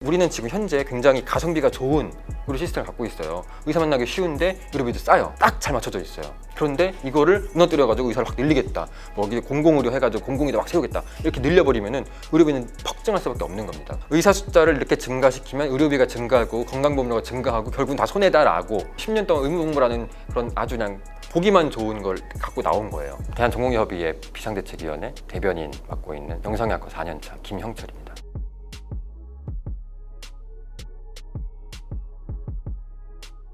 우리는 지금 현재 굉장히 가성비가 좋은 의료 시스템을 갖고 있어요. 의사 만나기 쉬운데 의료비도 싸요. 딱 잘 맞춰져 있어요. 그런데 이거를 무너뜨려가지고 의사를 확 늘리겠다, 뭐 공공의료 해가지고 공공의료 막 세우겠다, 이렇게 늘려버리면은 의료비는 퍽증할 수밖에 없는 겁니다. 의사 숫자를 이렇게 증가시키면 의료비가 증가하고 건강보험료가 증가하고 결국은 다 손해다라고 10년 동안 의무복무라는 그런 아주 그냥 보기만 좋은 걸 갖고 나온 거예요. 대한전공의협의회 비상대책위원회 대변인 맡고 있는 영상의학과 4년차 김형철입니다.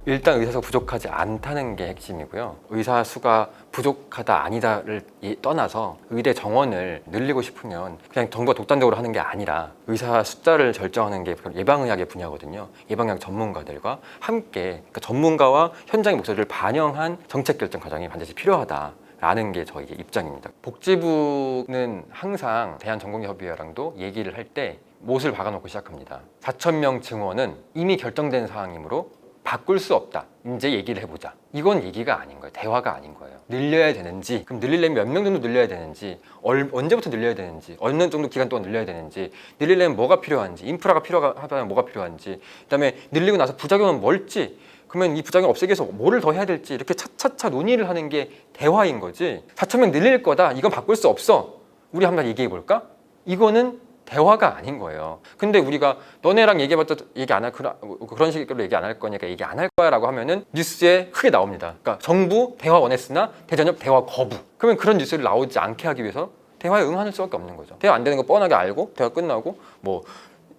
일단 의사 수가 부족하지 않다는 게 핵심이고요. 의사 수가 부족하다 아니다를 떠나서 의대 정원을 늘리고 싶으면 그냥 정부가 독단적으로 하는 게 아니라 의사 숫자를 결정하는 게 예방의학의 분야거든요. 예방의학 전문가들과 함께, 그러니까 전문가와 현장의 목소리를 반영한 정책 결정 과정이 반드시 필요하다라는 게 저희 입장입니다. 복지부는 항상 대한전공의협의회랑도 얘기를 할 때 못을 박아놓고 시작합니다. 4,000명 증원은 이미 결정된 사항이므로 바꿀 수 없다. 이제 얘기를 해보자. 이건 얘기가 아닌 거예요. 대화가 아닌 거예요. 늘려야 되는지, 그럼 늘리려면 몇 명 정도 늘려야 되는지, 언제부터 늘려야 되는지, 어느 정도 기간 동안 늘려야 되는지, 늘리려면 뭐가 필요한지, 인프라가 필요하다면 뭐가 필요한지, 그다음에 늘리고 나서 부작용은 뭘지, 그러면 이 부작용 없애기 위해서 뭐를 더 해야 될지, 이렇게 차차차 논의를 하는 게 대화인 거지. 4,000명 늘릴 거다. 이건 바꿀 수 없어. 우리 한번 얘기해 볼까? 이거는 대화가 아닌 거예요. 근데 우리가 너네랑 얘기해봤자 얘기 안 할 그런 식으로 얘기 안 할 거니까 얘기 안 할 거야 라고 하면은 뉴스에 크게 나옵니다. 그러니까 정부 대화 원했으나 대전협 대화 거부. 그러면 그런 뉴스를 나오지 않게 하기 위해서 대화에 응하는 수밖에 없는 거죠. 대화 안 되는 거 뻔하게 알고 대화 끝나고 뭐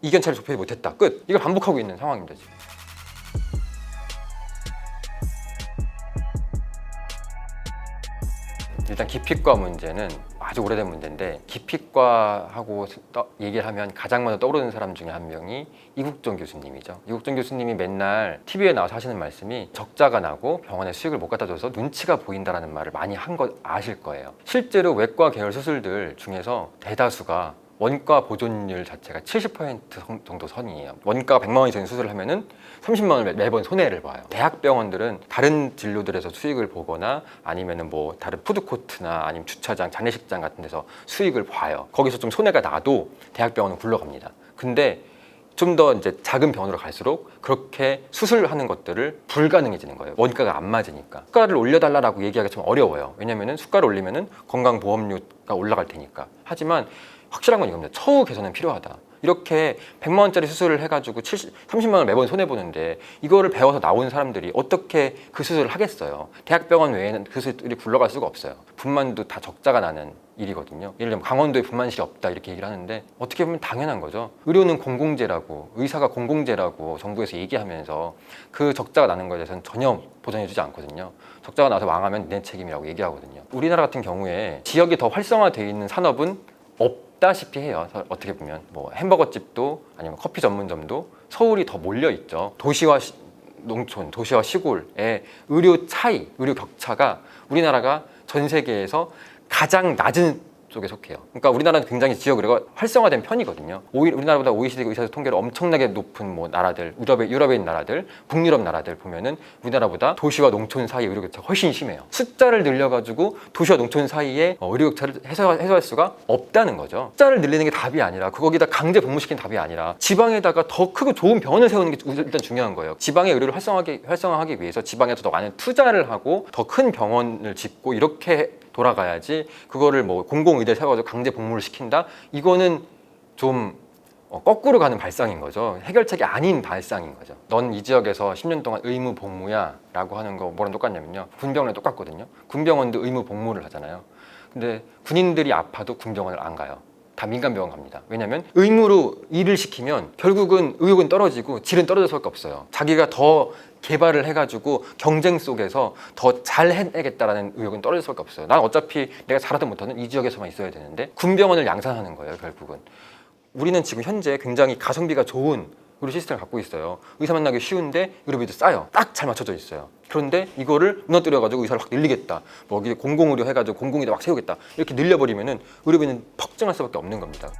이견차를 좁히지 못했다, 끝. 이걸 반복하고 있는 상황입니다 지금. 일단 기피과 문제는 아주 오래된 문제인데, 기피과하고 얘기를 하면 가장 먼저 떠오르는 사람 중에 한 명이 이국종 교수님이죠. 이국종 교수님이 맨날 TV에 나와서 하시는 말씀이 적자가 나고 병원에 수익을 못 갖다 줘서 눈치가 보인다라는 말을 많이 한 거 아실 거예요. 실제로 외과 계열 수술들 중에서 대다수가 원가 보존율 자체가 70% 정도 선이에요. 원가가 100만 원이 되는 수술을 하면은 30만 원을 매번 손해를 봐요. 대학병원들은 다른 진료들에서 수익을 보거나 아니면은 뭐 다른 푸드코트나 아니면 주차장, 장례식장 같은 데서 수익을 봐요. 거기서 좀 손해가 나도 대학병원은 굴러갑니다. 근데 좀 더 이제 작은 병원으로 갈수록 그렇게 수술하는 것들을 불가능해지는 거예요. 원가가 안 맞으니까. 수가를 올려달라고 얘기하기가 좀 어려워요. 왜냐면은 수가를 올리면은 건강보험료가 올라갈 테니까. 하지만 확실한 건 이겁니다. 처우 개선은 필요하다. 이렇게 100만 원짜리 수술을 해가지고 30만 원을 매번 손해보는데 이거를 배워서 나온 사람들이 어떻게 그 수술을 하겠어요. 대학병원 외에는 그 수술이 굴러갈 수가 없어요. 분만도 다 적자가 나는 일이거든요. 예를 들면 강원도에 분만실이 없다 이렇게 얘기를 하는데 어떻게 보면 당연한 거죠. 의료는 공공재라고, 의사가 공공재라고 정부에서 얘기하면서 그 적자가 나는 거에 대해서는 전혀 보전해주지 않거든요. 적자가 나서 망하면 내 책임이라고 얘기하거든요. 우리나라 같은 경우에 지역이 더 활성화되어 있는 산업은 없다시피 해요. 어떻게 보면 뭐 햄버거집도 아니면 커피 전문점도 서울이 더 몰려 있죠. 도시와 농촌, 도시와 시골의 의료 차이, 의료 격차가 우리나라가 전 세계에서 가장 낮은 쪽에 속해요. 그러니까 우리나라는 굉장히 지역 의료가 활성화된 편이거든요. 우리나라보다 OECD 의사수 통계로 엄청나게 높은 뭐 나라들, 유럽에 있는 나라들, 북유럽 나라들 보면은 우리나라보다 도시와 농촌 사이 의료 격차가 훨씬 심해요. 숫자를 늘려가지고 도시와 농촌 사이에 의료 격차를 해소할 수가 없다는 거죠. 숫자를 늘리는 게 답이 아니라, 거기다 강제 복무시키는 답이 아니라 지방에다가 더 크고 좋은 병원을 세우는 게 일단 중요한 거예요. 지방의 의료를 활성화하기 위해서 지방에서 더 많은 투자를 하고 더 큰 병원을 짓고 이렇게 돌아가야지, 그거를 뭐 공공의대 세워가지고 강제 복무를 시킨다? 이거는 좀 거꾸로 가는 발상인 거죠. 해결책이 아닌 발상인 거죠. 넌 이 지역에서 10년 동안 의무 복무야 라고 하는 거 뭐랑 똑같냐면요, 군병원이랑 똑같거든요. 군병원도 의무 복무를 하잖아요. 근데 군인들이 아파도 군병원을 안 가요. 다 민간병원 갑니다. 왜냐면 의무로 일을 시키면 결국은 의욕은 떨어지고 질은 떨어질 수밖에 없어요. 자기가 더 개발을 해가지고 경쟁 속에서 더 잘 해내겠다라는 의욕은 떨어질 수밖에 없어요. 난 어차피 내가 잘하든 못하든 이 지역에서만 있어야 되는데 군병원을 양산하는 거예요. 결국은 우리는 지금 현재 굉장히 가성비가 좋은 의료 시스템을 갖고 있어요. 의사 만나기 쉬운데 의료비도 싸요. 딱 잘 맞춰져 있어요. 그런데 이거를 무너뜨려가지고 의사를 확 늘리겠다, 뭐 공공의료 해가지고 공공의료 막 세우겠다, 이렇게 늘려버리면은 의료비는 퍽증할 수밖에 없는 겁니다.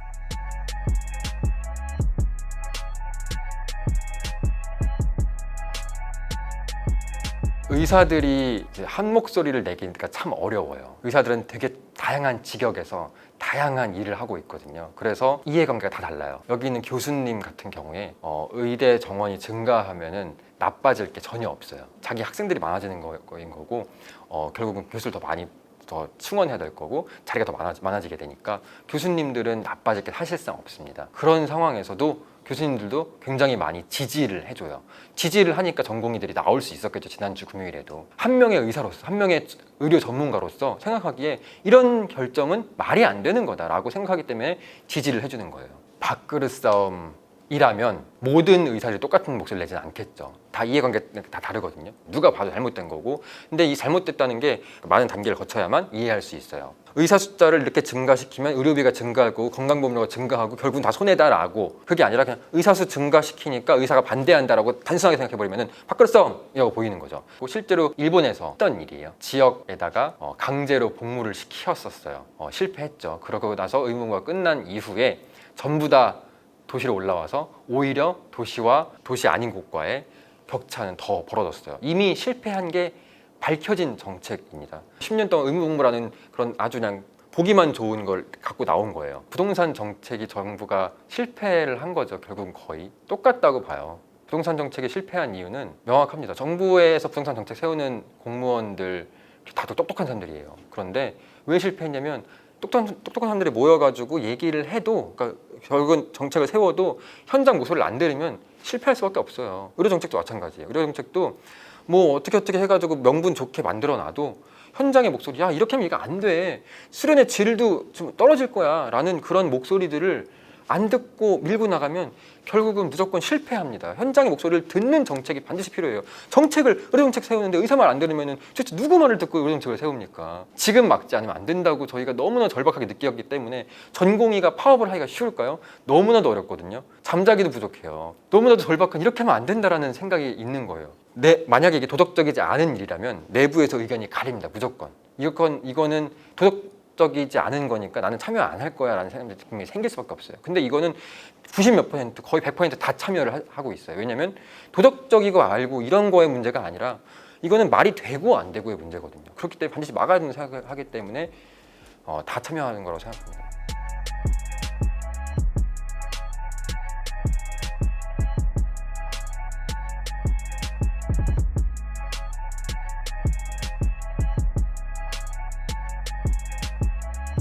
의사들이 한 목소리를 내기가 참 어려워요. 의사들은 되게 다양한 직역에서 다양한 일을 하고 있거든요. 그래서 이해관계가 다 달라요. 여기 있는 교수님 같은 경우에 의대 정원이 증가하면은 나빠질 게 전혀 없어요. 자기 학생들이 많아지는 거인 거고 결국은 교수를 더 충원해야 될 거고 자리가 더 많아지게 되니까 교수님들은 나빠질 게 사실상 없습니다. 그런 상황에서도 교수님들도 굉장히 많이 지지를 해줘요. 지지를 하니까 전공의들이 나올 수 있었겠죠. 지난주 금요일에도. 한 명의 의사로서, 한 명의 의료 전문가로서 생각하기에 이런 결정은 말이 안 되는 거다라고 생각하기 때문에 지지를 해주는 거예요. 밥그릇 싸움이라면 모든 의사들이 똑같은 목소리를 내지는 않겠죠. 다 이해관계가 다 다르거든요. 누가 봐도 잘못된 거고. 근데 이 잘못됐다는 게 많은 단계를 거쳐야만 이해할 수 있어요. 의사 숫자를 이렇게 증가시키면 의료비가 증가하고 건강보험료가 증가하고 결국은 다 손해다라고, 그게 아니라 그냥 의사 수 증가시키니까 의사가 반대한다라고 단순하게 생각해버리면 밥그릇 싸움이라고 보이는 거죠. 실제로 일본에서 했던 일이에요. 지역에다가 강제로 복무를 시켰었어요. 실패했죠. 그러고 나서 의무가 끝난 이후에 전부 다 도시로 올라와서 오히려 도시와 도시 아닌 곳과의 격차는 더 벌어졌어요. 이미 실패한 게 밝혀진 정책입니다. 10년 동안 의무복무라는 그런 아주 그냥 보기만 좋은 걸 갖고 나온 거예요. 부동산 정책이 정부가 실패를 한 거죠. 결국은 거의 똑같다고 봐요. 부동산 정책이 실패한 이유는 명확합니다. 정부에서 부동산 정책 세우는 공무원들 다들 똑똑한 사람들이에요. 그런데 왜 실패했냐면 똑똑한 사람들이 모여가지고 얘기를 해도, 그러니까 결국은 정책을 세워도 현장 목소리를 안 들으면 실패할 수밖에 없어요. 의료 정책도 마찬가지예요. 의료 정책도 뭐 어떻게 해가지고 명분 좋게 만들어놔도 현장의 목소리, 야 이렇게 하면 이거 안 돼, 수련의 질도 좀 떨어질 거야 라는 그런 목소리들을 안 듣고 밀고 나가면 결국은 무조건 실패합니다. 현장의 목소리를 듣는 정책이 반드시 필요해요. 의료정책 세우는데 의사 말 안 들으면 도대체 누구 말을 듣고 의료정책을 세웁니까? 지금 막지 않으면 안 된다고 저희가 너무나 절박하게 느꼈기 때문에 전공의가 파업을 하기가 쉬울까요? 너무나도 어렵거든요. 잠자기도 부족해요. 너무나도 절박한, 이렇게 하면 안 된다라는 생각이 있는 거예요. 만약에 이게 도덕적이지 않은 일이라면 내부에서 의견이 가립니다. 무조건. 이거는 도덕적이지 않은 거니까 나는 참여 안 할 거야 라는 생각이 생길 수밖에 없어요. 근데 이거는 90몇 %, 거의 100%다 참여를 하고 있어요. 왜냐면 도덕적이고 알고 이런 거의 문제가 아니라 이거는 말이 되고 안 되고의 문제거든요. 그렇기 때문에 반드시 막아야 된다고 생각하기 때문에 다 참여하는 거라고 생각합니다.